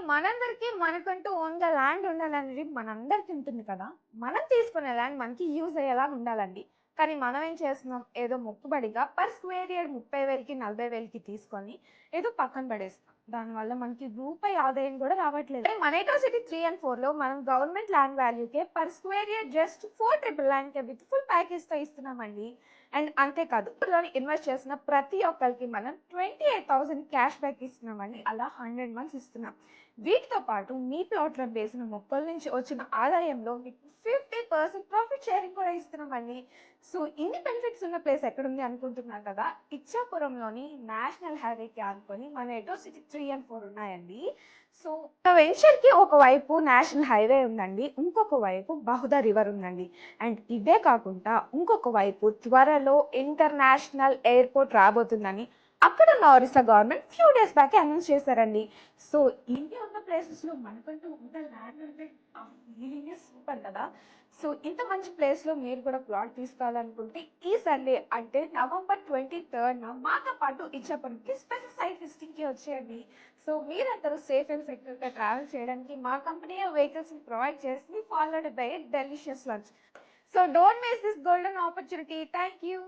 మనందరికీ మనకంటూ ఓన్‌గా ల్యాండ్ ఉండాలనేది మనందరికి ఉంటుంది కదా! మనం తీసుకునే ల్యాండ్ మనకి యూజ్ అయ్యేలాగా ఉండాలండి. కానీ మనం ఏం చేస్తున్నాం, ఏదో మొక్కుబడిగా పర్ స్క్వేర్ యార్డ్ 30,000కి, 40,000కి తీసుకొని ఏదో పక్కన పడేస్తాం. దానివల్ల మనకి రూపాయి ఆదాయం కూడా రావట్లేదు. మనేటో సిటీ 3 అండ్ 4లో మనం గవర్నమెంట్ ల్యాండ్ వాల్యూకే పర్ స్క్వేర్ యార్డ్ జస్ట్ 4,999కే విత్ ఫుల్ ప్యాకేజ్‌తో ఇస్తున్నామండి. అండ్ అంతేకాదు ఇందులోని ఇన్వెస్ట్ చేసిన ప్రతి ఒక్కరికి మనం 28,000 క్యాష్ బ్యాక్ ఇస్తున్నామండి. అలా 100 మంత్స్ ఇస్తున్నాం. వీటితో పాటు మీ ప్లాట్‌లో వేసిన మొక్కల నుంచి వచ్చిన ఆదాయంలో మీకు 50% ప్రాఫిట్ షేరింగ్ కూడా ఇస్తున్నామండి. సో, ఇన్ని బెనిఫిట్స్ ఉన్న ప్లేస్ ఎక్కడుంది అనుకుంటున్నారు కదా! ఇచ్చాపురంలోని నేషనల్ హైవేకి ఆనుకొని మన ఎటో సిటీ 3 అండ్ 4 ఉన్నాయండి. సో, ఒక వెంచర్‌కి ఒకవైపు నేషనల్ హైవే ఉందండి. ఇంకొక వైపు బహుదా రివర్ ఉందండి. అండ్ ఇదే కాకుండా ఇంకొక వైపు త్వరలో ఇంటర్నేషనల్ ఎయిర్‌పోర్ట్ రాబోతుందని అక్కడున్న ఒరిస్సా గవర్నమెంట్ ఫ్యూ డేస్ బ్యాకే అనౌన్స్ చేశారండి. సో, ఇన్ని ఉన్న ప్లేసెస్‌లో మనకంటూ ఉన్న ల్యాండ్ అంటే ఆ ఫీలింగే సూపర్ కదా! సో, ఇంత మంచి ప్లేస్‌లో మీరు కూడా ప్లాట్ తీసుకోవాలనుకుంటే ఈ సండే అంటే నవంబర్ 23న మాతో పాటు ఇచ్చాపురంకి స్పెషల్ సైట్ విజిటింగ్‌కి వచ్చేయండి. సో, మీరందరూ సేఫ్ అండ్ సెక్యూర్‌గా ట్రావెల్ చేయడానికి మా కంపెనీ వెహికల్స్‌ని ప్రొవైడ్ చేస్తుంది followed by a delicious lunch. So, don't miss this golden opportunity. Thank you.